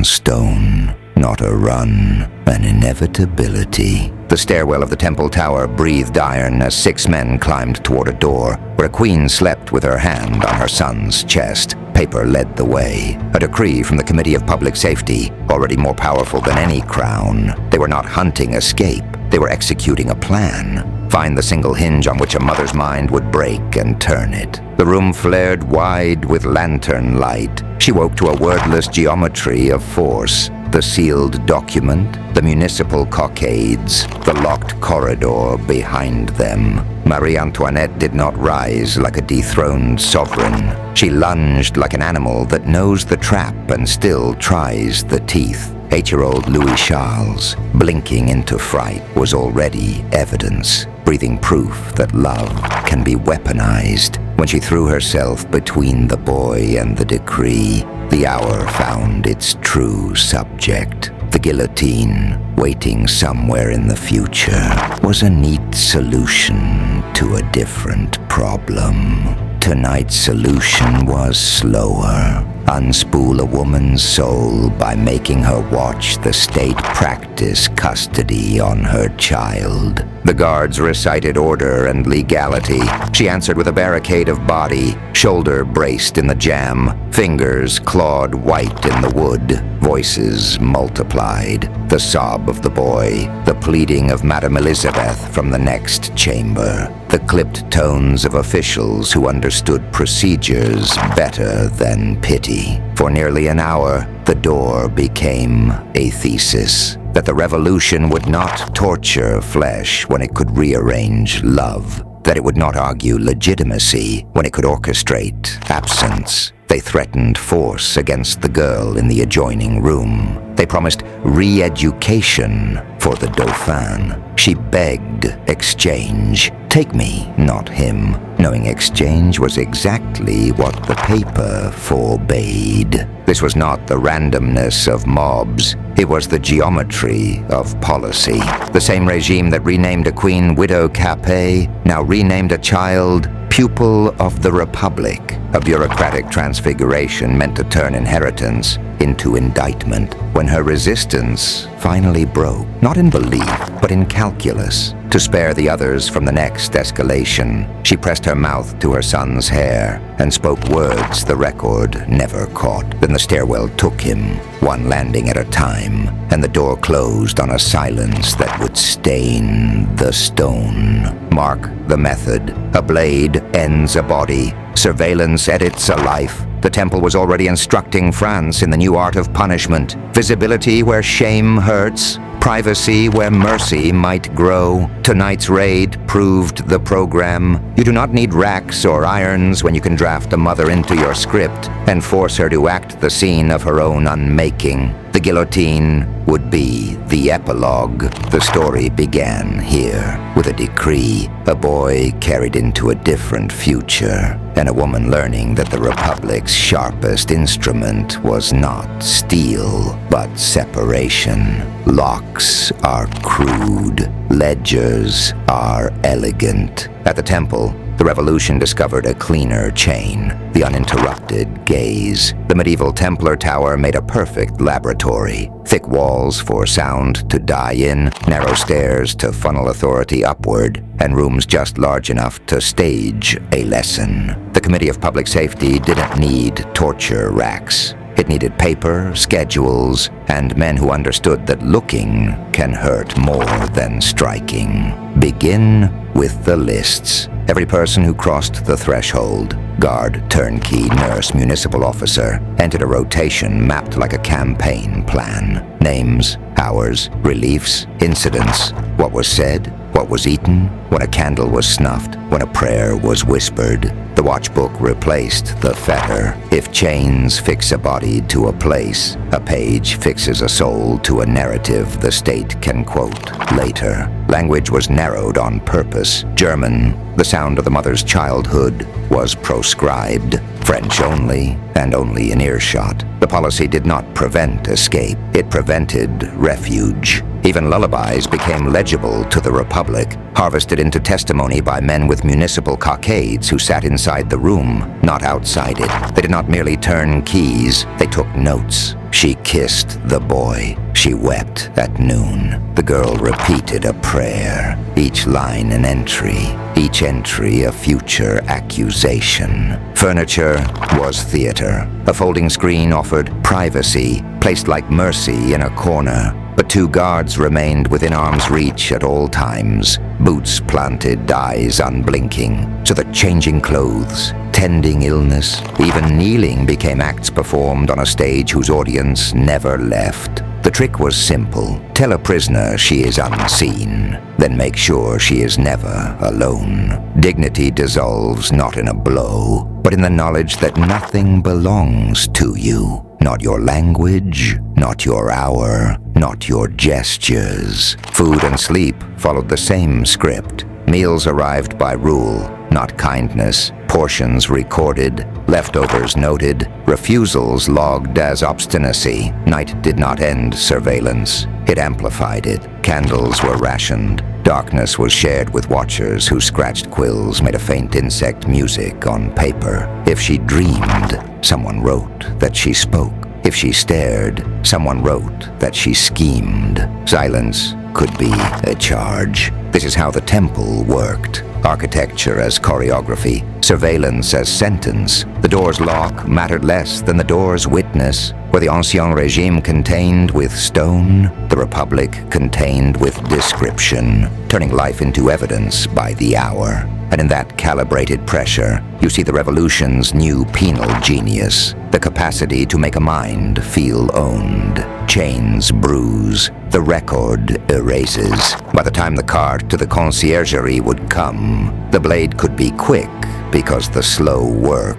stone, not a run, an inevitability. The stairwell of the temple tower breathed iron as 6 men climbed toward a door where a queen slept with her hand on her son's chest. Paper led the way, a decree from the Committee of Public Safety, already more powerful than any crown. They were not hunting escape, they were executing a plan. Find the single hinge on which a mother's mind would break and turn it. The room flared wide with lantern light. She woke to a wordless geometry of force. The sealed document, the municipal cockades, the locked corridor behind them. Marie Antoinette did not rise like a dethroned sovereign. She lunged like an animal that knows the trap and still tries the teeth. 8-year-old Louis Charles, blinking into fright, was already evidence, breathing proof that love can be weaponized. When she threw herself between the boy and the decree, the hour found its true subject. The guillotine, waiting somewhere in the future, was a neat solution to a different problem. Tonight's solution was slower. Unspool a woman's soul by making her watch the state practice custody on her child. The guards recited order and legality. She answered with a barricade of body, shoulder braced in the jam, fingers clawed white in the wood. Voices multiplied. The sob of the boy, the pleading of Madame Elizabeth from the next chamber, the clipped tones of officials who understood procedures better than pity. For nearly an hour, the door became a thesis that the revolution would not torture flesh when it could rearrange love, that it would not argue legitimacy when it could orchestrate absence. They threatened force against the girl in the adjoining room. They promised re-education for the Dauphin. She begged exchange. Take me, not him, knowing exchange was exactly what the paper forbade. This was not the randomness of mobs. It was the geometry of policy. The same regime that renamed a queen Widow Capet now renamed a child Pupil of the Republic, a bureaucratic transfiguration meant to turn inheritance into indictment. When her resistance finally broke, not in belief, but in calculus, to spare the others from the next escalation, she pressed her mouth to her son's hair and spoke words the record never caught. Then the stairwell took him, one landing at a time, and the door closed on a silence that would stain the stone. Mark the method. A blade ends a body. Surveillance edits a life. The temple was already instructing France in the new art of punishment. Visibility where shame hurts. Privacy where mercy might grow. Tonight's raid proved the program. You do not need racks or irons when you can draft a mother into your script and force her to act the scene of her own unmaking. The guillotine would be the epilogue. The story began here with a decree, a boy carried into a different future, and a woman learning that the Republic's sharpest instrument was not steel, but separation. Locks are crude, ledgers are elegant. At the temple, the revolution discovered a cleaner chain, the uninterrupted gaze. The medieval Templar tower made a perfect laboratory. Thick walls for sound to die in, narrow stairs to funnel authority upward, and rooms just large enough to stage a lesson. The Committee of Public Safety didn't need torture racks. It needed paper, schedules, and men who understood that looking can hurt more than striking. Begin with the lists. Every person who crossed the threshold, guard, turnkey, nurse, municipal officer, entered a rotation mapped like a campaign plan. Names, hours, reliefs, incidents, what was said, what was eaten, when a candle was snuffed, when a prayer was whispered. The watchbook replaced the fetter. If chains fix a body to a place, a page fixes a soul to a narrative the state can quote later. Language was narrowed on purpose. German, the sound of the mother's childhood, was proscribed. French only, and only in earshot. The policy did not prevent escape. It prevented refuge. Even lullabies became legible to the Republic, harvested into testimony by men with municipal cockades who sat inside the room, not outside it. They did not merely turn keys, they took notes. She kissed the boy. She wept at noon. The girl repeated a prayer, each line an entry, each entry a future accusation. Furniture was theater. A folding screen offered privacy, placed like mercy in a corner. But 2 guards remained within arm's reach at all times, boots planted, eyes unblinking, so that changing clothes, tending illness, even kneeling became acts performed on a stage whose audience never left. The trick was simple. Tell a prisoner she is unseen, then make sure she is never alone. Dignity dissolves not in a blow, but in the knowledge that nothing belongs to you. Not your language, not your hour, not your gestures. Food and sleep followed the same script. Meals arrived by rule, not kindness. Portions recorded, leftovers noted, refusals logged as obstinacy. Night did not end surveillance. It amplified it. Candles were rationed. Darkness was shared with watchers whose scratched quills made a faint insect music on paper. If she dreamed, someone wrote that she spoke. If she stared, someone wrote that she schemed. Silence could be a charge. This is how the temple worked. Architecture as choreography, surveillance as sentence. The door's lock mattered less than the door's witness. Where the Ancien Regime contained with stone, the Republic contained with description, turning life into evidence by the hour. And in that calibrated pressure, you see the revolution's new penal genius, the capacity to make a mind feel owned. Chains bruise, the record erases. By the time the cart to the conciergerie would come, the blade could be quick because the slow work,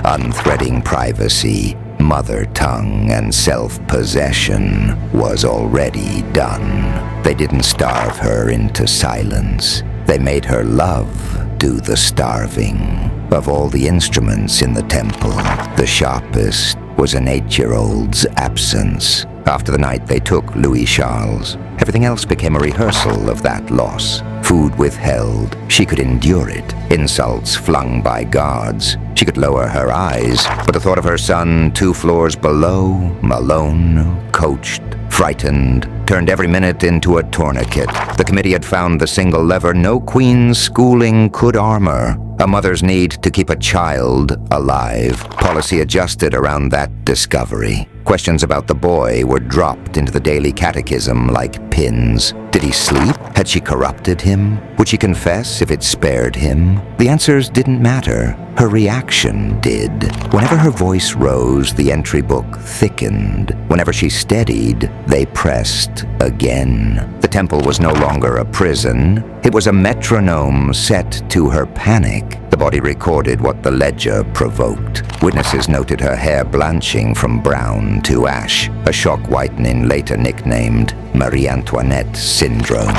unthreading privacy, mother tongue, and self-possession was already done. They didn't starve her into silence. They made her love do the starving. Of all the instruments in the temple, the sharpest was an 8-year-old's absence. After the night they took Louis Charles, everything else became a rehearsal of that loss. Food withheld, she could endure it. Insults flung by guards, she could lower her eyes. But the thought of her son 2 floors below, alone, coached, frightened, turned every minute into a tourniquet. The committee had found the single lever no queen's schooling could armor. A mother's need to keep a child alive. Policy adjusted around that discovery. Questions about the boy were dropped into the daily catechism like pins. Did he sleep? Had she corrupted him? Would she confess if it spared him? The answers didn't matter. Her reaction did. Whenever her voice rose, the entry book thickened. Whenever she steadied, they pressed again. The temple was no longer a prison. It was a metronome set to her panic. The body recorded what the ledger provoked. Witnesses noted her hair blanching from brown to ash, a shock whitening later nicknamed Marie Antoinette syndrome.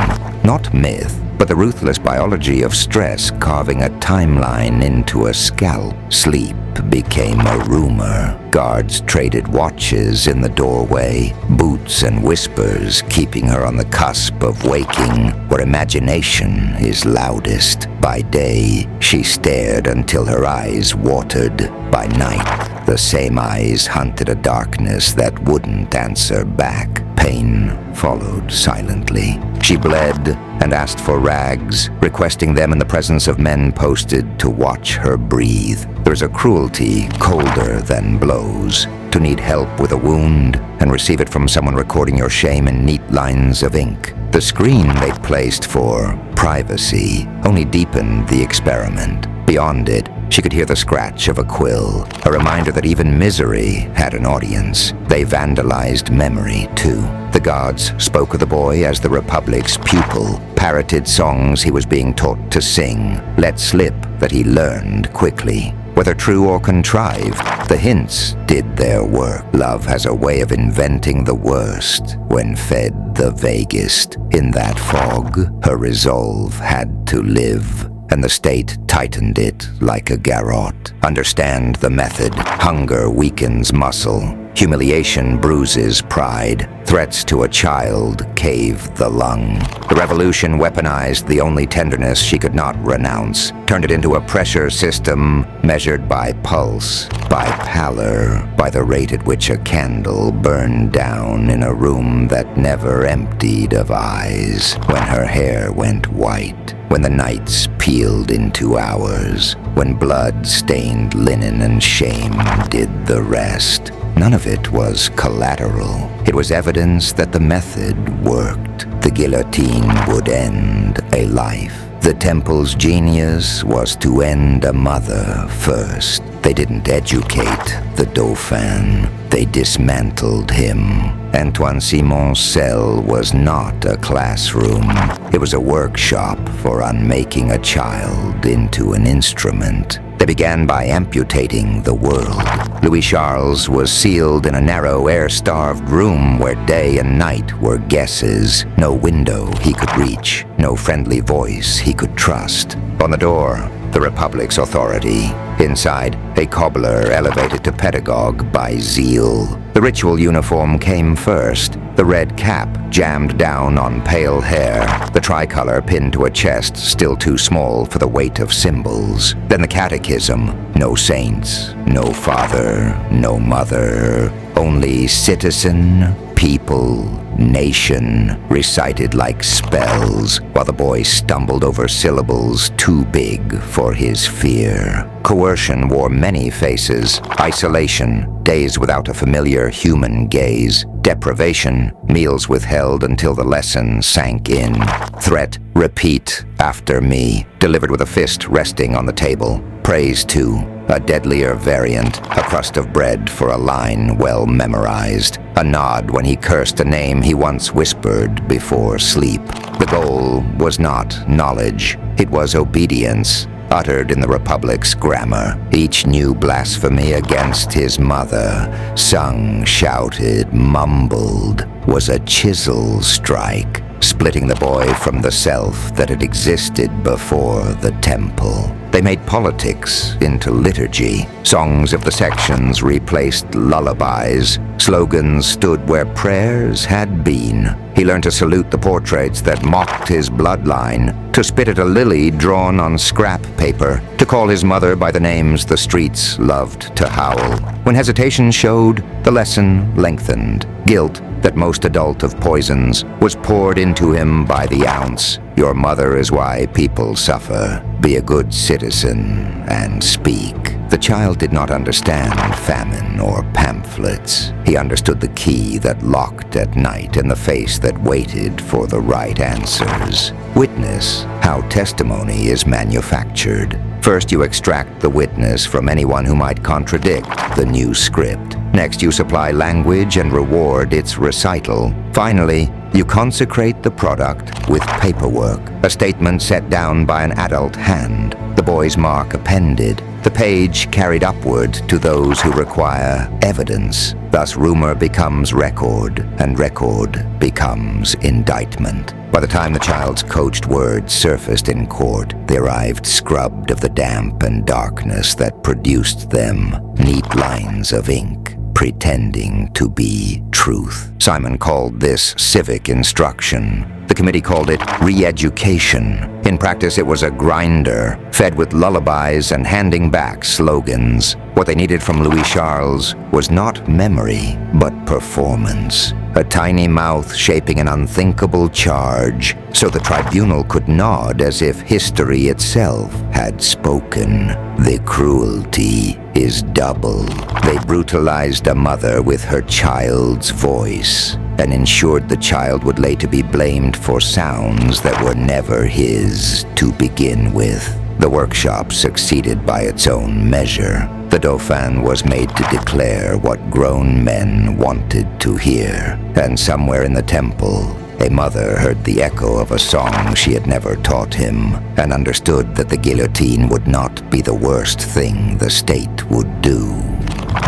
Not myth, but the ruthless biology of stress carving a timeline into a scalp. Sleep became a rumor. Guards traded watches in the doorway, boots and whispers keeping her on the cusp of waking, where imagination is loudest. By day, she stared until her eyes watered. By night, the same eyes hunted a darkness that wouldn't answer back. Pain followed silently. She bled and asked for rags, requesting them in the presence of men posted to watch her breathe. There is a cruelty colder than blows. To need help with a wound and receive it from someone recording your shame in neat lines of ink. The screen they'd placed for privacy only deepened the experiment. Beyond it, she could hear the scratch of a quill, a reminder that even misery had an audience. They vandalized memory, too. The guards spoke of the boy as the Republic's pupil, parroted songs he was being taught to sing, let slip that he learned quickly. Whether true or contrived, the hints did their work. Love has a way of inventing the worst when fed the vaguest. In that fog, her resolve had to live, and the state tightened it like a garrote. Understand the method. Hunger weakens muscle. Humiliation bruises pride. Threats to a child caved the lung. The revolution weaponized the only tenderness she could not renounce, turned it into a pressure system measured by pulse, by pallor, by the rate at which a candle burned down in a room that never emptied of eyes, when her hair went white, when the nights peeled into hours, when blood stained linen and shame did the rest. None of it was collateral. It was evidence that the method worked. The guillotine would end a life. The temple's genius was to end a mother first. They didn't educate the Dauphin. They dismantled him. Antoine Simon's cell was not a classroom. It was a workshop for unmaking a child into an instrument. They began by amputating the world. Louis Charles was sealed in a narrow, air-starved room where day and night were guesses. No window he could reach, no friendly voice he could trust. On the door, the Republic's authority. Inside, a cobbler elevated to pedagogue by zeal. The ritual uniform came first, the red cap jammed down on pale hair, the tricolor pinned to a chest still too small for the weight of symbols. Then the catechism, no saints, no father, no mother, only citizen, people, nation, recited like spells, while the boy stumbled over syllables too big for his fear. Coercion wore many faces: isolation, days without a familiar human gaze; deprivation, meals withheld until the lesson sank in; threat, repeat after me, delivered with a fist resting on the table; praise too, a deadlier variant, a crust of bread for a line well memorized; a nod when he cursed a name he once whispered before sleep. The goal was not knowledge, it was obedience, uttered in the Republic's grammar. Each new blasphemy against his mother, sung, shouted, mumbled, was a chisel strike, splitting the boy from the self that had existed before the temple. They made politics into liturgy. Songs of the sections replaced lullabies. Slogans stood where prayers had been. He learned to salute the portraits that mocked his bloodline, to spit at a lily drawn on scrap paper, to call his mother by the names the streets loved to howl. When hesitation showed, the lesson lengthened. Guilt, that most adult of poisons, was poured into him by the ounce. Your mother is why people suffer. Be a good citizen and speak. The child did not understand famine or pamphlets. He understood the key that locked at night and the face that waited for the right answers. Witness how testimony is manufactured. First, you extract the witness from anyone who might contradict the new script. Next, you supply language and reward its recital. Finally, you consecrate the product with paperwork, a statement set down by an adult hand, the boy's mark appended, the page carried upward to those who require evidence. Thus rumor becomes record, and record becomes indictment. By the time the child's coached words surfaced in court, they arrived scrubbed of the damp and darkness that produced them, neat lines of ink, pretending to be truth. Simon called this civic instruction. The committee called it re-education. In practice, it was a grinder, fed with lullabies and handing back slogans. What they needed from Louis Charles was not memory, but performance. A tiny mouth shaping an unthinkable charge, so the tribunal could nod as if history itself had spoken. The cruelty is double. They brutalized a mother with her child's voice, and ensured the child would later be blamed for sounds that were never his to begin with. The workshop succeeded by its own measure. The Dauphin was made to declare what grown men wanted to hear, and somewhere in the temple, a mother heard the echo of a song she had never taught him, and understood that the guillotine would not be the worst thing the state would do.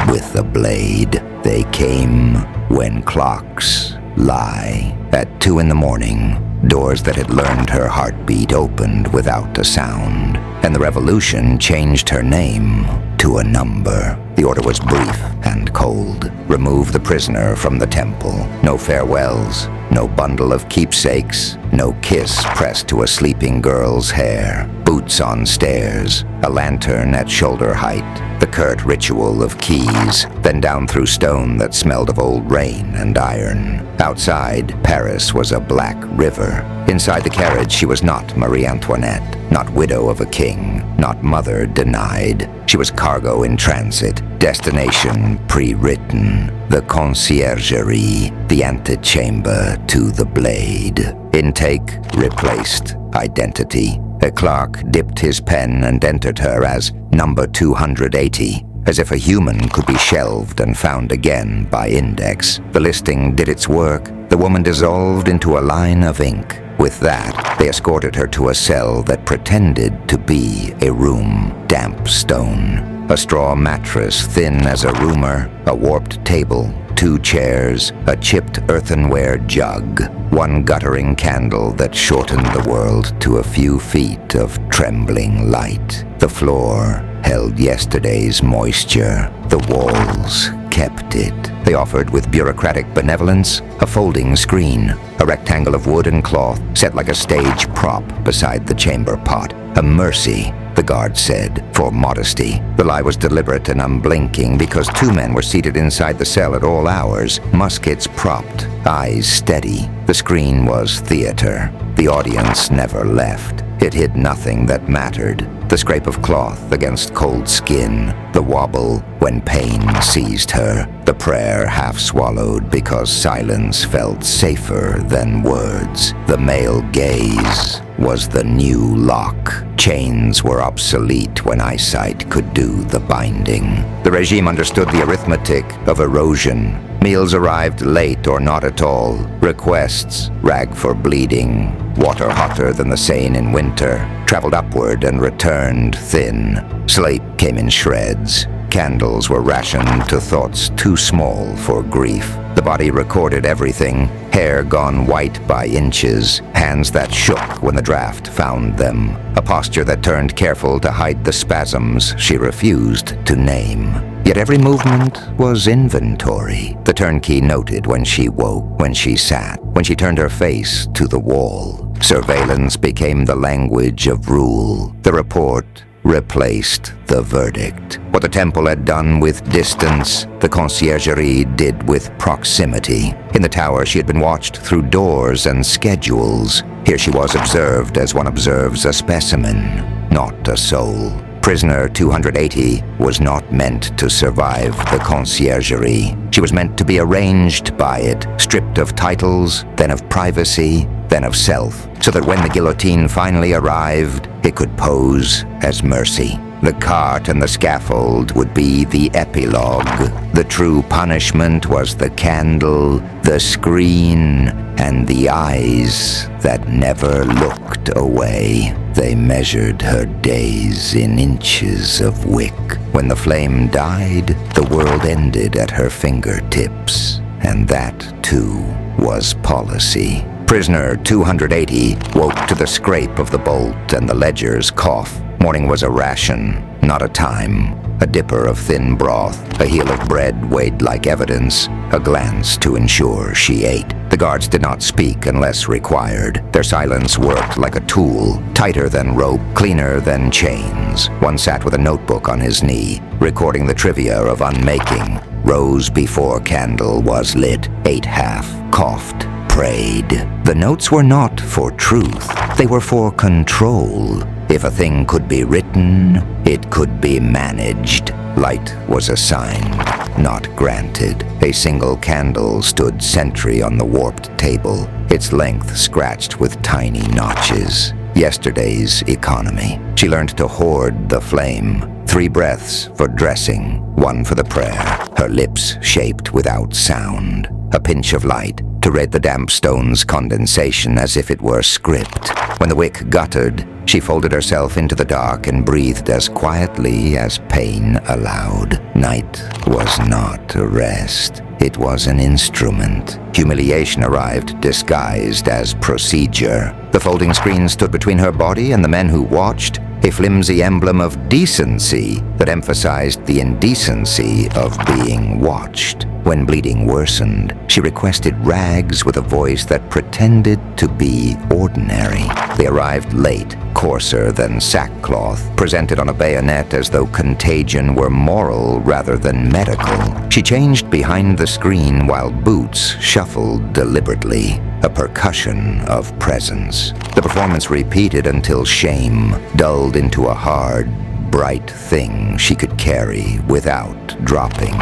With the blade, they came when clocks lie. At 2 a.m, doors that had learned her heartbeat opened without a sound, and the revolution changed her name to a number. The order was brief and cold. Remove the prisoner from the temple. No farewells, no bundle of keepsakes, no kiss pressed to a sleeping girl's hair. Boots on stairs, a lantern at shoulder height, the curt ritual of keys, then down through stone that smelled of old rain and iron. Outside, Paris was a black river. Inside the carriage, she was not Marie Antoinette, not widow of a king, not mother denied. She was cargo in transit, destination pre-written, the conciergerie, the antechamber to the blade. Intake replaced identity. A clerk dipped his pen and entered her as number 280, as if a human could be shelved and found again by index. The listing did its work. The woman dissolved into a line of ink. With that, they escorted her to a cell that pretended to be a room, damp stone. A straw mattress thin as a rumor, a warped table, 2 chairs, a chipped earthenware jug, one guttering candle that shortened the world to a few feet of trembling light. The floor held yesterday's moisture. The walls kept it. They offered with bureaucratic benevolence a folding screen, a rectangle of wood and cloth set like a stage prop beside the chamber pot. A mercy, the guard said, for modesty. The lie was deliberate and unblinking because 2 men were seated inside the cell at all hours, muskets propped, eyes steady. The screen was theater. The audience never left. It hid nothing that mattered. The scrape of cloth against cold skin, the wobble when pain seized her, the prayer half swallowed because silence felt safer than words. The male gaze was the new lock. Chains were obsolete when eyesight could do the binding. The regime understood the arithmetic of erosion. Meals arrived late or not at all. Requests, rag for bleeding, water hotter than the Seine in winter, traveled upward and returned thin. Sleep came in shreds. Candles were rationed to thoughts too small for grief. The body recorded everything, hair gone white by inches, hands that shook when the draft found them, a posture that turned careful to hide the spasms she refused to name. Yet every movement was inventory. The turnkey noted when she woke, when she sat, when she turned her face to the wall. Surveillance became the language of rule. The report replaced the verdict. What the temple had done with distance, the conciergerie did with proximity. In the tower, she had been watched through doors and schedules. Here she was observed as one observes a specimen, not a soul. Prisoner 280 was not meant to survive the conciergerie. She was meant to be arranged by it, stripped of titles, then of privacy, then of self, so that when the guillotine finally arrived, it could pose as mercy. The cart and the scaffold would be the epilogue. The true punishment was the candle, the screen, and the eyes that never looked away. They measured her days in inches of wick. When the flame died, the world ended at her fingertips. And that, too, was policy. Prisoner 280 woke to the scrape of the bolt and the ledger's cough. Morning was a ration, not a time. A dipper of thin broth, a heel of bread weighed like evidence, a glance to ensure she ate. The guards did not speak unless required. Their silence worked like a tool, tighter than rope, cleaner than chains. One sat with a notebook on his knee, recording the trivia of unmaking. Rose before candle was lit, ate half, coughed, prayed. The notes were not for truth, they were for control. If a thing could be written, it could be managed. Light was assigned, not granted. A single candle stood sentry on the warped table, its length scratched with tiny notches. Yesterday's economy. She learned to hoard the flame. 3 breaths for dressing, 1 for the prayer, her lips shaped without sound. A pinch of light to read the damp stone's condensation as if it were script. When the wick guttered, she folded herself into the dark and breathed as quietly as pain allowed. Night was not a rest. It was an instrument. Humiliation arrived disguised as procedure. The folding screen stood between her body and the men who watched, a flimsy emblem of decency that emphasized the indecency of being watched. When bleeding worsened, she requested rags with a voice that pretended to be ordinary. They arrived late, coarser than sackcloth, presented on a bayonet as though contagion were moral rather than medical. She changed behind the screen while boots shuffled deliberately, a percussion of presence. The performance repeated until shame dulled into a hard, bright thing she could carry without dropping.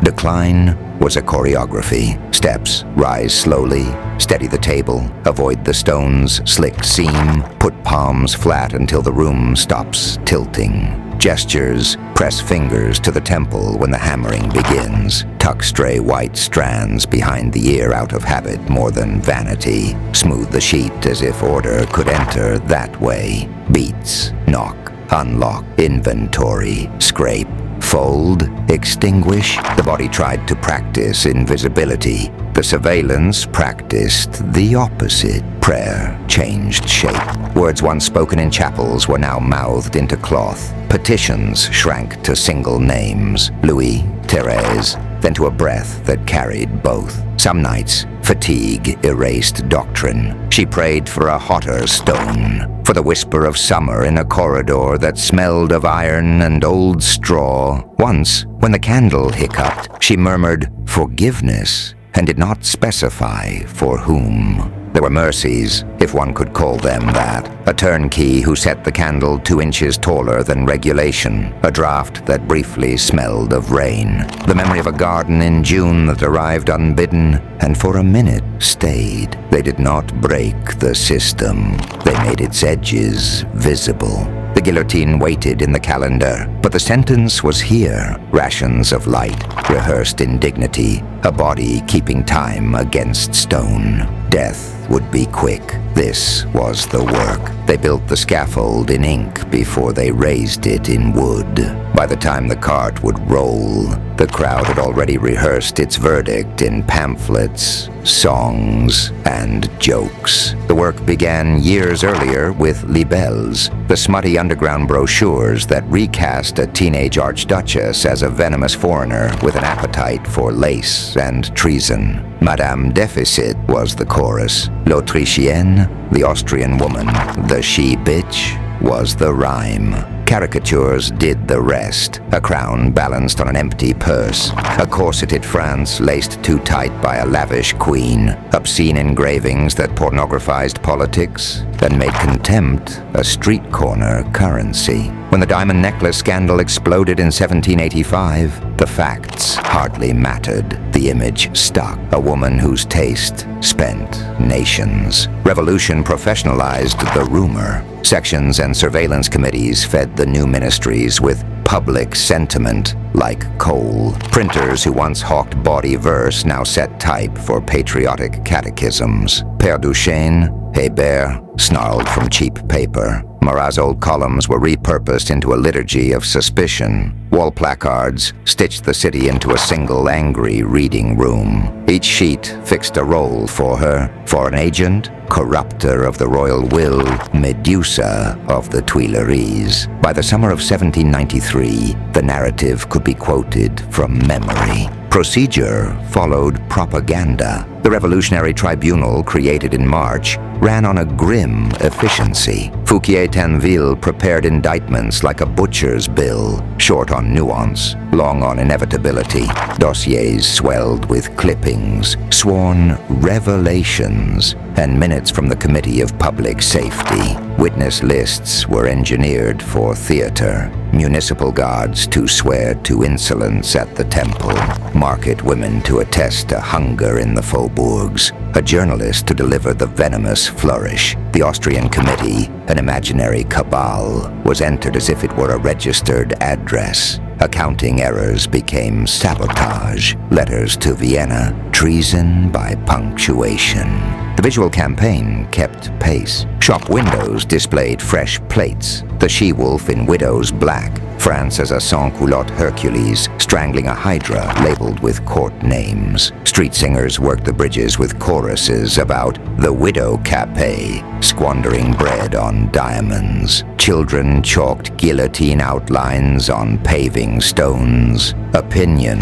Decline was a choreography. Steps, rise slowly, steady the table, avoid the stone's slick seam, put palms flat until the room stops tilting. Gestures, press fingers to the temple when the hammering begins. Tuck stray white strands behind the ear out of habit more than vanity. Smooth the sheet as if order could enter that way. Beats, knock, unlock, inventory, scrape, fold, extinguish. The body tried to practice invisibility. The surveillance practiced the opposite. Prayer changed shape. Words once spoken in chapels were now mouthed into cloth. Petitions shrank to single names, Louis, Thérèse, then to a breath that carried both. Some nights, fatigue erased doctrine. She prayed for a hotter stone, for the whisper of summer in a corridor that smelled of iron and old straw. Once, when the candle hiccuped, she murmured forgiveness and did not specify for whom. There were mercies, if one could call them that. A turnkey who set the candle 2 inches taller than regulation. A draft that briefly smelled of rain. The memory of a garden in June that arrived unbidden and for a minute stayed. They did not break the system. They made its edges visible. The guillotine waited in the calendar, but the sentence was here. Rations of light, rehearsed in dignity, a body keeping time against stone. Death would be quick. This was the work. They built the scaffold in ink before they raised it in wood. By the time the cart would roll, the crowd had already rehearsed its verdict in pamphlets, songs, and jokes. The work began years earlier with libelles, the smutty underground brochures that recast a teenage archduchess as a venomous foreigner with an appetite for lace and treason. Madame Deficit was the chorus. L'Autrichienne, the Austrian woman. The she-bitch was the rhyme. Caricatures did the rest. A crown balanced on an empty purse. A corseted France laced too tight by a lavish queen. Obscene engravings that pornographized politics and made contempt a street corner currency. When the diamond necklace scandal exploded in 1785, the facts hardly mattered. The image stuck. A woman whose taste spent nations. Revolution professionalized the rumor. Sections and surveillance committees fed the new ministries with public sentiment like coal. Printers who once hawked bawdy verse now set type for patriotic catechisms. Père Duchesne, Hébert, snarled from cheap paper. Marat's old columns were repurposed into a liturgy of suspicion. Wall placards stitched the city into a single angry reading room. Each sheet fixed a role for her. Foreign agent, corrupter of the royal will, Medusa of the Tuileries. By the summer of 1793, the narrative could be quoted from memory. Procedure followed propaganda. The Revolutionary Tribunal, created in March, ran on a grim efficiency. Fouquier-Tinville prepared indictments like a butcher's bill, short on nuance, long on inevitability. Dossiers swelled with clippings, sworn revelations, and minutes from the Committee of Public Safety. Witness lists were engineered for theater. Municipal guards to swear to insolence at the temple. Market women to attest to hunger in the faubourgs. A journalist to deliver the venomous flourish. The Austrian committee, an imaginary cabal, was entered as if it were a registered address. Accounting errors became sabotage. Letters to Vienna, treason by punctuation. The visual campaign kept pace. Shop windows displayed fresh plates. The she-wolf in widow's black France as a sans-culotte Hercules, strangling a hydra labeled with court names. Street singers worked the bridges with choruses about the widow Capet, squandering bread on diamonds. Children chalked guillotine outlines on paving stones. Opinion,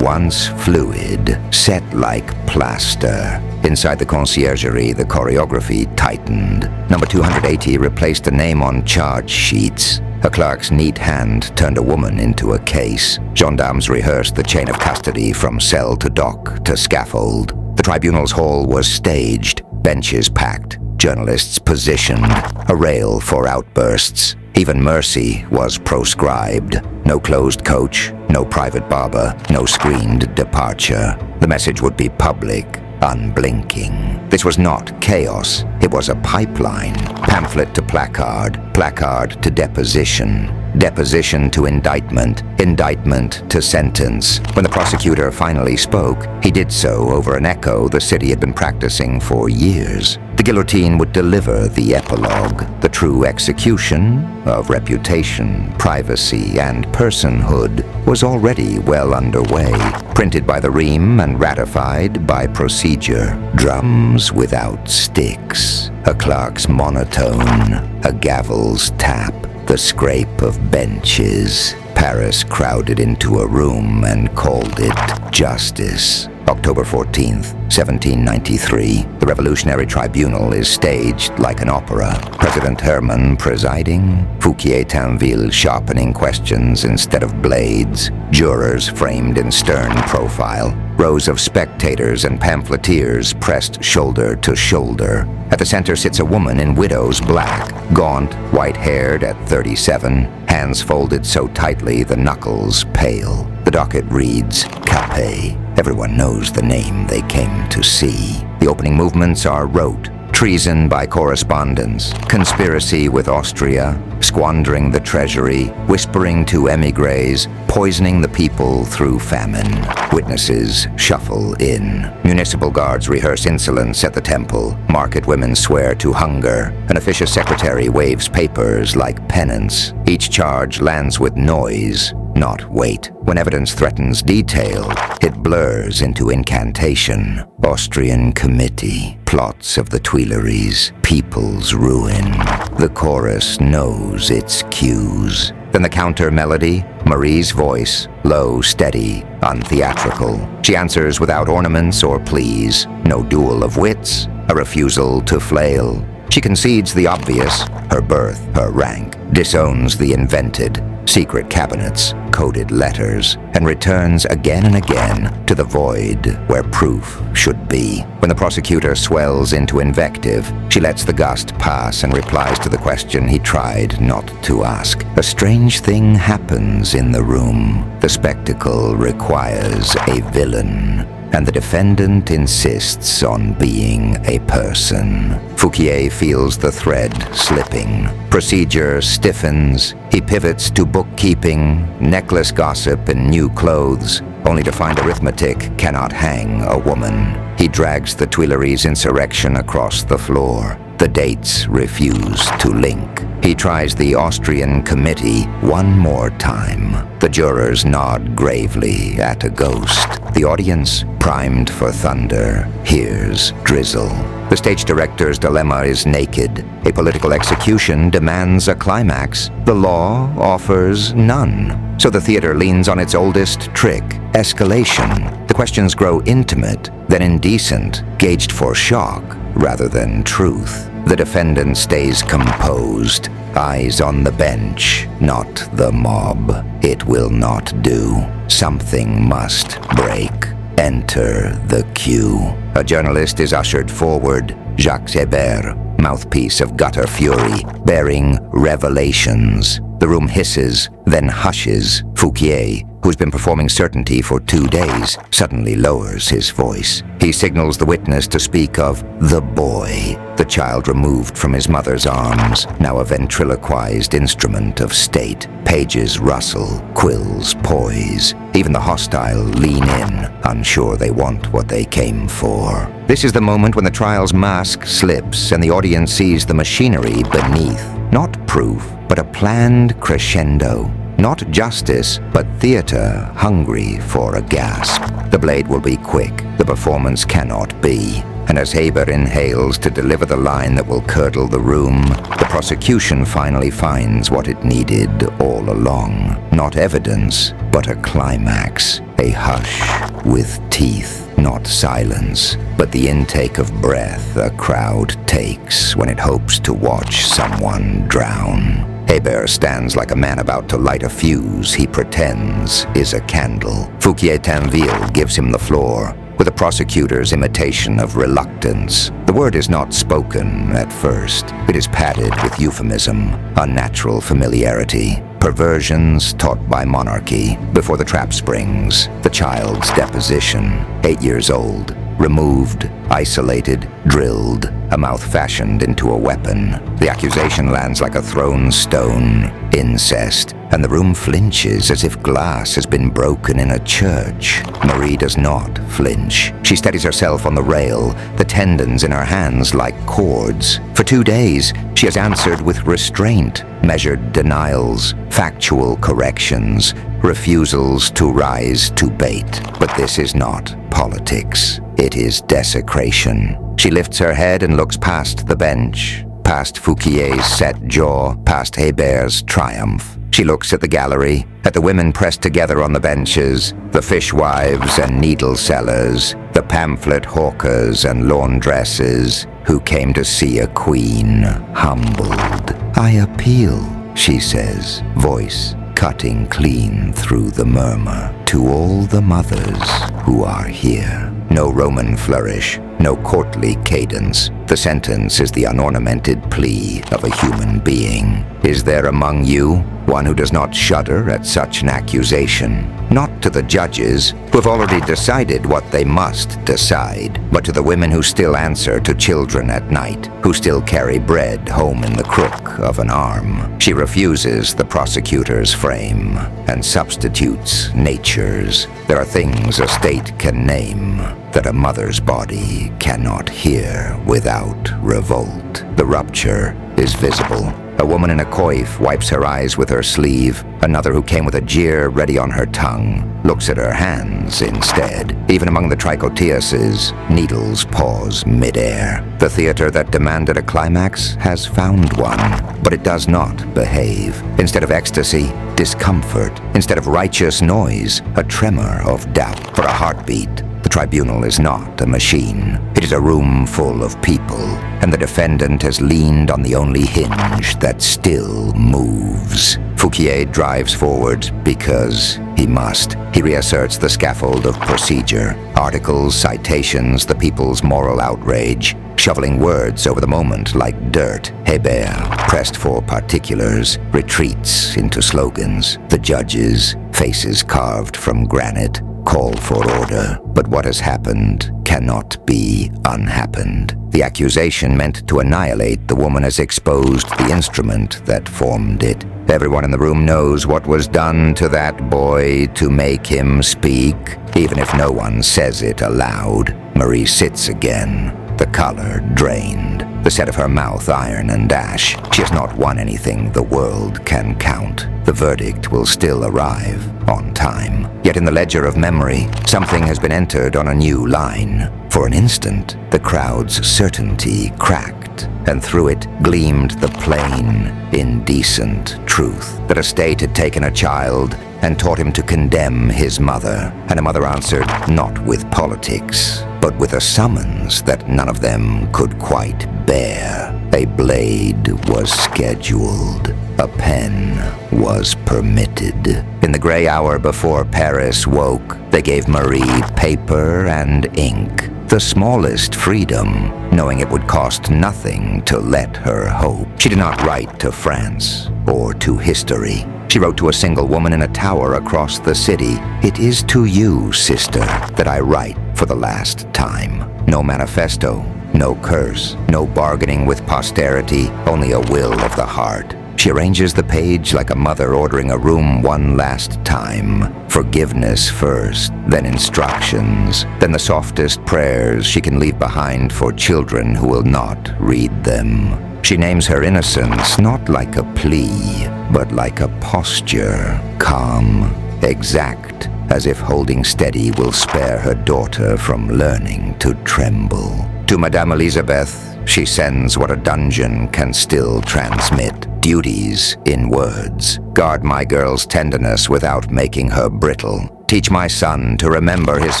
once fluid, set like plaster. Inside the conciergerie, the choreography tightened. Number 280 replaced a name on charge sheets. A clerk's neat hand turned a woman into a case. Gendarmes rehearsed the chain of custody from cell to dock to scaffold. The tribunal's hall was staged, benches packed, journalists positioned, a rail for outbursts. Even mercy was proscribed. No closed coach, no private barber, no screened departure. The message would be public, unblinking. This was not chaos. It was a pipeline. Pamphlet to placard, placard to deposition, deposition to indictment, indictment to sentence. When the prosecutor finally spoke, he did so over an echo the city had been practicing for years. The guillotine would deliver the epilogue, the true execution of reputation, privacy, and personhood was already well underway, printed by the ream and ratified by procedure. Drums without sticks, a clerk's monotone, a gavel's tap, the scrape of benches. Paris crowded into a room and called it justice. October 14th, 1793. The Revolutionary Tribunal is staged like an opera. President Herman presiding, Fouquier-Tinville sharpening questions instead of blades, jurors framed in stern profile, rows of spectators and pamphleteers pressed shoulder to shoulder. At the center sits a woman in widow's black, gaunt, white-haired at 37, hands folded so tightly the knuckles pale. The docket reads, Capet. Everyone knows the name they came to see. The opening movements are rote. Treason by correspondence, conspiracy with Austria, squandering the treasury, whispering to émigrés, poisoning the people through famine. Witnesses shuffle in. Municipal guards rehearse insolence at the temple. Market women swear to hunger. An officious secretary waves papers like penance. Each charge lands with noise, not weight. When evidence threatens detail, it blurs into incantation. Austrian committee, plots of the Tuileries, people's ruin. The chorus knows its cues. Then the counter melody, Marie's voice, low, steady, untheatrical. She answers without ornaments or pleas. No duel of wits, a refusal to flail. She concedes the obvious, her birth, her rank, disowns the invented, secret cabinets, coded letters, and returns again and again to the void where proof should be. When the prosecutor swells into invective, she lets the gust pass and replies to the question he tried not to ask. A strange thing happens in the room. The spectacle requires a villain, and the defendant insists on being a person. Fouquier feels the thread slipping. Procedure stiffens. He pivots to bookkeeping, necklace gossip, and new clothes, only to find arithmetic cannot hang a woman. He drags the Tuileries insurrection across the floor. The dates refuse to link. He tries the Austrian committee one more time. The jurors nod gravely at a ghost. The audience, primed for thunder, hears drizzle. The stage director's dilemma is naked. A political execution demands a climax. The law offers none. So the theater leans on its oldest trick, escalation. The questions grow intimate, then indecent, gauged for shock rather than truth. The defendant stays composed, eyes on the bench, not the mob. It will not do. Something must break. Enter the queue. A journalist is ushered forward, Jacques Hébert, mouthpiece of gutter fury, bearing revelations. The room hisses, then hushes. Fouquier, who's been performing certainty for 2 days, suddenly lowers his voice. He signals the witness to speak of the boy, the child removed from his mother's arms, now a ventriloquized instrument of state. Pages rustle, quills poise. Even the hostile lean in, unsure they want what they came for. This is the moment when the trial's mask slips and the audience sees the machinery beneath. Not proof, but a planned crescendo. Not justice, but theater hungry for a gasp. The blade will be quick, the performance cannot be. And as Haber inhales to deliver the line that will curdle the room, the prosecution finally finds what it needed all along. Not evidence, but a climax. A hush with teeth, not silence, but the intake of breath a crowd takes when it hopes to watch someone drown. Hébert stands like a man about to light a fuse he pretends is a candle. Fouquier-Tinville gives him the floor, with a prosecutor's imitation of reluctance. The word is not spoken at first. It is padded with euphemism, unnatural familiarity, perversions taught by monarchy. Before the trap springs, the child's deposition, 8 years old, removed, isolated, drilled, a mouth fashioned into a weapon. The accusation lands like a thrown stone, incest, and the room flinches as if glass has been broken in a church. Marie does not flinch. She steadies herself on the rail, the tendons in her hands like cords. For 2 days, she has answered with restraint, measured denials, factual corrections, refusals to rise to bait. But this is not politics. It is desecration. She lifts her head and looks past the bench, past Fouquier's set jaw, past Hébert's triumph. She looks at the gallery, at the women pressed together on the benches, the fishwives and needle sellers, the pamphlet hawkers and laundresses who came to see a queen humbled. "I appeal," she says, voice cutting clean through the murmur, "to all the mothers who are here." No Roman flourish, no courtly cadence. The sentence is the unornamented plea of a human being. Is there among you one who does not shudder at such an accusation? Not to the judges, who have already decided what they must decide, but to the women who still answer to children at night, who still carry bread home in the crook of an arm. She refuses the prosecutor's frame and substitutes nature's. There are things a state can name that a mother's body cannot hear without revolt. The rupture is visible. A woman in a coif wipes her eyes with her sleeve. Another, who came with a jeer ready on her tongue, looks at her hands instead. Even among the trichotiuses, needles pause midair. The theater that demanded a climax has found one, but it does not behave. Instead of ecstasy, discomfort. Instead of righteous noise, a tremor of doubt. For a heartbeat, the tribunal is not a machine. It is a room full of people, and the defendant has leaned on the only hinge that still moves. Fouquier drives forward because he must. He reasserts the scaffold of procedure, articles, citations, the people's moral outrage, shoveling words over the moment like dirt. Hébert, pressed for particulars, retreats into slogans. The judges, faces carved from granite, call for order. But what has happened cannot be unhappened. The accusation meant to annihilate the woman has exposed the instrument that formed it. Everyone in the room knows what was done to that boy to make him speak, even if no one says it aloud. Marie sits again, the color drained, the set of her mouth iron and ash. She has not won anything the world can count. The verdict will still arrive on time. Yet in the ledger of memory, something has been entered on a new line. For an instant, the crowd's certainty cracked, and through it gleamed the plain, indecent truth that a state had taken a child and taught him to condemn his mother. And a mother answered not with politics, but with a summons that none of them could quite bear. A blade was scheduled. A pen was permitted. In the gray hour before Paris woke, they gave Marie paper and ink. The smallest freedom, knowing it would cost nothing to let her hope. She did not write to France or to history. She wrote to a single woman in a tower across the city. "It is to you, sister, that I write for the last time." No manifesto, no curse, no bargaining with posterity, only a will of the heart. She arranges the page like a mother ordering a room one last time. Forgiveness first, then instructions, then the softest prayers she can leave behind for children who will not read them. She names her innocence not like a plea, but like a posture, calm, exact, as if holding steady will spare her daughter from learning to tremble. To Madame Elizabeth, she sends what a dungeon can still transmit: duties in words. Guard my girl's tenderness without making her brittle. Teach my son to remember his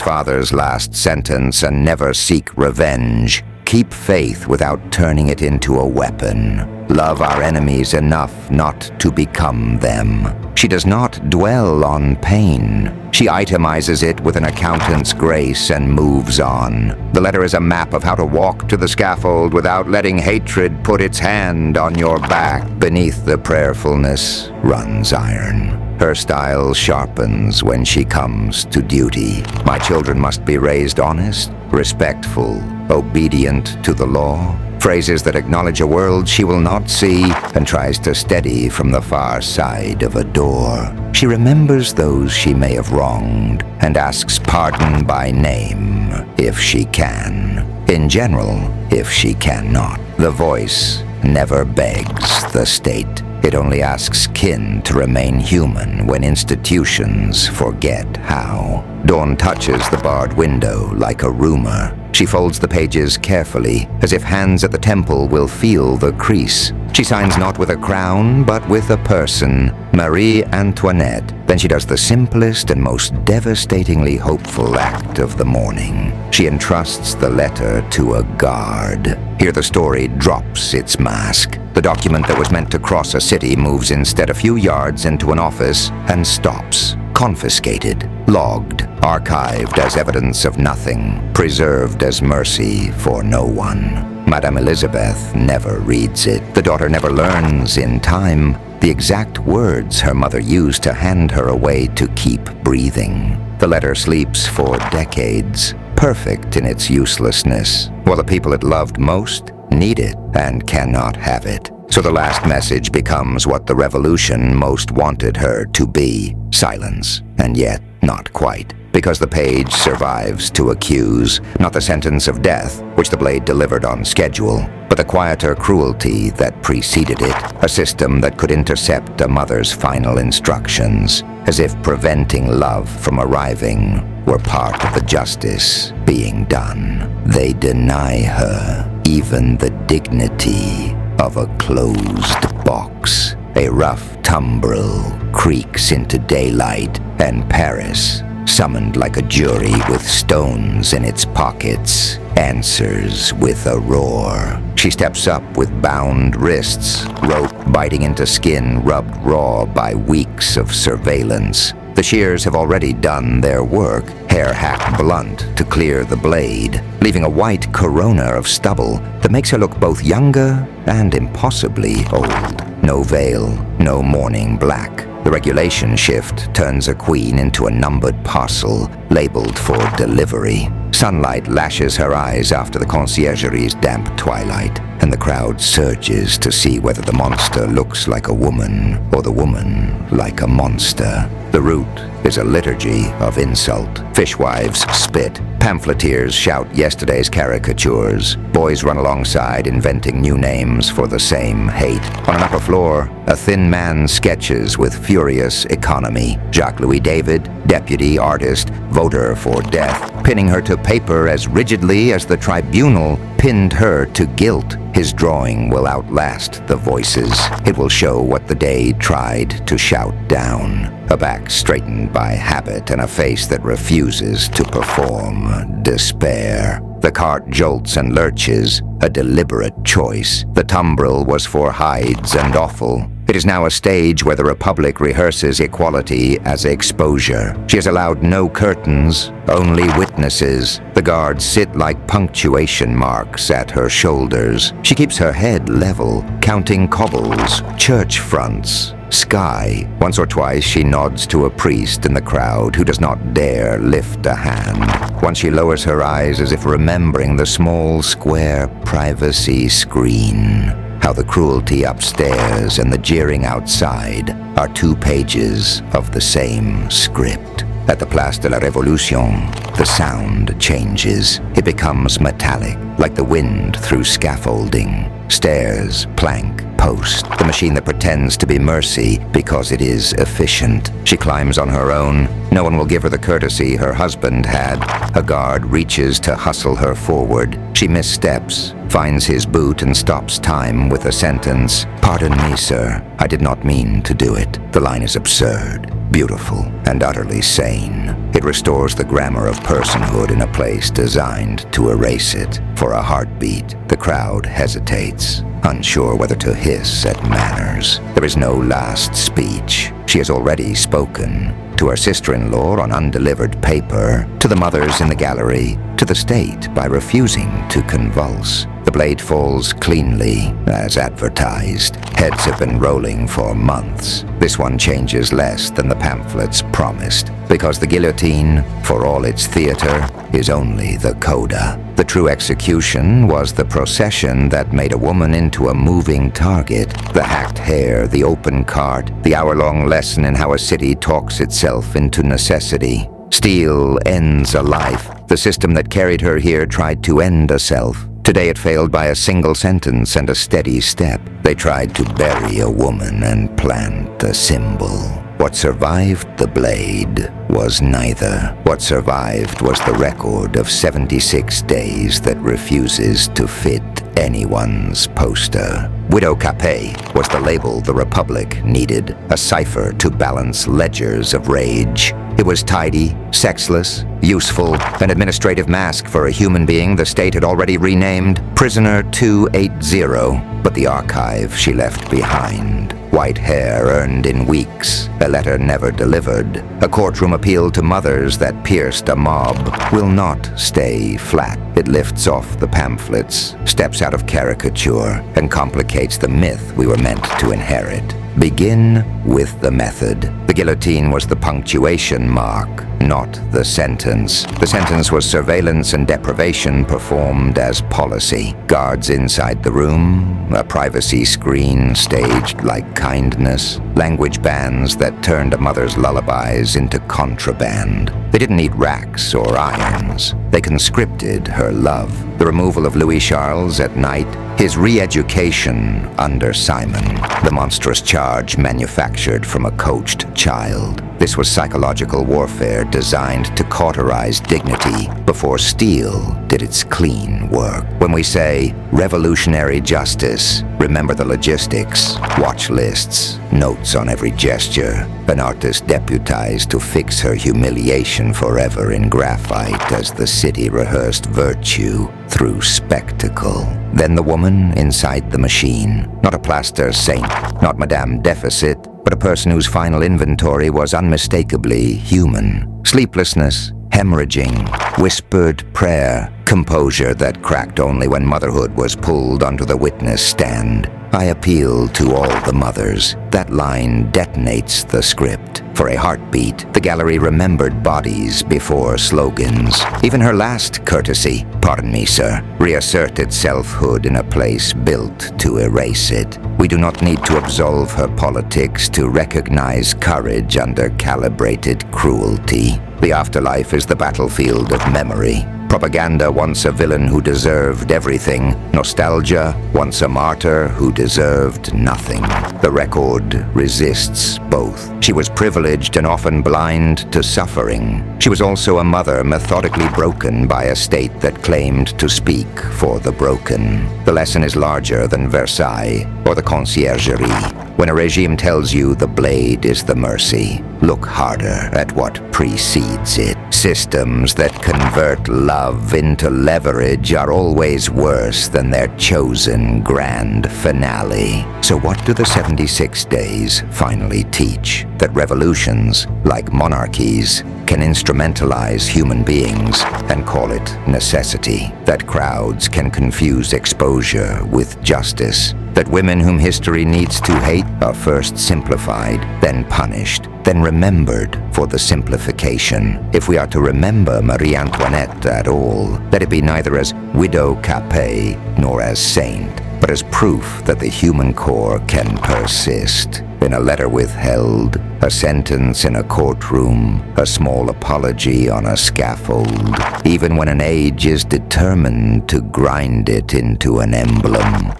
father's last sentence and never seek revenge. Keep faith without turning it into a weapon. Love our enemies enough not to become them. She does not dwell on pain. She itemizes it with an accountant's grace and moves on. The letter is a map of how to walk to the scaffold without letting hatred put its hand on your back. Beneath the prayerfulness runs iron. Her style sharpens when she comes to duty. My children must be raised honest, respectful, obedient to the law. Phrases that acknowledge a world she will not see and tries to steady from the far side of a door. She remembers those she may have wronged and asks pardon by name if she can. In general, if she cannot. The voice never begs the state. It only asks kin to remain human when institutions forget how. Dawn touches the barred window like a rumor. She folds the pages carefully, as if hands at the temple will feel the crease. She signs not with a crown, but with a person, Marie Antoinette. Then she does the simplest and most devastatingly hopeful act of the morning. She entrusts the letter to a guard. Here the story drops its mask. The document that was meant to cross a city moves instead a few yards into an office and stops. Confiscated, logged, archived as evidence of nothing, preserved as mercy for no one. Madame Elizabeth never reads it. The daughter never learns in time the exact words her mother used to hand her away to keep breathing. The letter sleeps for decades, perfect in its uselessness, while the people it loved most need it and cannot have it. So the last message becomes what the revolution most wanted her to be: silence, and yet not quite. Because the page survives to accuse, not the sentence of death, which the blade delivered on schedule, but the quieter cruelty that preceded it, a system that could intercept a mother's final instructions, as if preventing love from arriving were part of the justice being done. They deny her even the dignity of a closed box. A rough tumbril creaks into daylight, and Paris, summoned like a jury with stones in its pockets, answers with a roar. She steps up with bound wrists, rope biting into skin rubbed raw by weeks of surveillance. The shears have already done their work, hair hacked blunt to clear the blade, leaving a white corona of stubble that makes her look both younger and impossibly old. No veil, no mourning black. The regulation shift turns a queen into a numbered parcel labeled for delivery. Sunlight lashes her eyes after the conciergerie's damp twilight, and the crowd surges to see whether the monster looks like a woman or the woman like a monster. The route is a liturgy of insult. Fishwives spit. Pamphleteers shout yesterday's caricatures. Boys run alongside, inventing new names for the same hate. On an upper floor, a thin man sketches with furious economy. Jacques-Louis David, deputy, artist, voter for death, pinning her to paper as rigidly as the tribunal pinned her to guilt. His drawing will outlast the voices. It will show what the day tried to shout down. A back straightened by habit and a face that refuses to perform despair. The cart jolts and lurches, a deliberate choice. The tumbril was for hides and offal. It is now a stage where the Republic rehearses equality as exposure. She has allowed no curtains, only witnesses. The guards sit like punctuation marks at her shoulders. She keeps her head level, counting cobbles, church fronts, sky. Once or twice she nods to a priest in the crowd who does not dare lift a hand. Once she lowers her eyes as if remembering the small square privacy screen. How the cruelty upstairs and the jeering outside are 2 pages of the same script. At the Place de la Révolution, the sound changes. It becomes metallic, like the wind through scaffolding. Stairs, plank, post. The machine that pretends to be mercy because it is efficient. She climbs on her own. No one will give her the courtesy her husband had. A guard reaches to hustle her forward. She missteps, finds his boot and stops time with a sentence. "Pardon me, sir. I did not mean to do it." The line is absurd, beautiful, and utterly sane. It restores the grammar of personhood in a place designed to erase it. For a heartbeat, the crowd hesitates, unsure whether to hiss at manners. There is no last speech. She has already spoken. To her sister-in-law on undelivered paper, to the mothers in the gallery, to the state by refusing to convulse. The blade falls cleanly, as advertised. Heads have been rolling for months. This one changes less than the pamphlets promised, because the guillotine, for all its theater, is only the coda. The true execution was the procession that made a woman into a moving target. The hacked hair, the open cart, the hour-long lesson in how a city talks itself into necessity. Steel ends a life. The system that carried her here tried to end a self. Today it failed by a single sentence and a steady step. They tried to bury a woman and plant a symbol. What survived the blade was neither. What survived was the record of 76 days that refuses to fit anyone's poster. Widow Capet was the label the Republic needed, a cipher to balance ledgers of rage. It was tidy, sexless, useful, an administrative mask for a human being the state had already renamed Prisoner 280, but the archive she left behind. White hair earned in weeks, a letter never delivered, a courtroom appeal to mothers that pierced a mob will not stay flat. It lifts off the pamphlets, steps out of caricature, and complicates the myth we were meant to inherit. Begin with the method. The guillotine was the punctuation mark, not the sentence. The sentence was surveillance and deprivation performed as policy. Guards inside the room, a privacy screen staged like kindness, language bans that turned a mother's lullabies into contraband. They didn't need racks or irons. They conscripted her love. The removal of Louis Charles at night, his re-education under Simon, the monstrous charge manufactured from a coached child. This was psychological warfare designed to cauterize dignity before steel did its clean work. When we say revolutionary justice, remember the logistics, watch lists, notes on every gesture, an artist deputized to fix her humiliation forever in graphite as the city rehearsed virtue through spectacle. Then the woman inside the machine, not a plaster saint, not Madame Deficit, but a person whose final inventory was unmistakably human. Sleeplessness, hemorrhaging, whispered prayer, composure that cracked only when motherhood was pulled onto the witness stand. I appeal to all the mothers. That line detonates the script. For a heartbeat, the gallery remembered bodies before slogans. Even her last courtesy, "Pardon me, sir," reasserted selfhood in a place built to erase it. We do not need to absolve her politics to recognize courage under calibrated cruelty. The afterlife is the battlefield of memory. Propaganda wants a villain who deserved everything. Nostalgia wants a martyr who deserved nothing. The record resists both. She was privileged and often blind to suffering. She was also a mother methodically broken by a state that claimed to speak for the broken. The lesson is larger than Versailles or the conciergerie. When a regime tells you the blade is the mercy, look harder at what precedes it. Systems that convert love into leverage are always worse than their chosen grand finale. So what do the 76 days finally teach? That revolutions, like monarchies, can instrumentalize human beings and call it necessity. That crowds can confuse exposure with justice. That women whom history needs to hate are first simplified, then punished, then remembered for the simplification. If we are to remember Marie Antoinette at all, let it be neither as Widow Capet nor as saint, but as proof that the human core can persist. In a letter withheld, a sentence in a courtroom, a small apology on a scaffold, even when an age is determined to grind it into an emblem.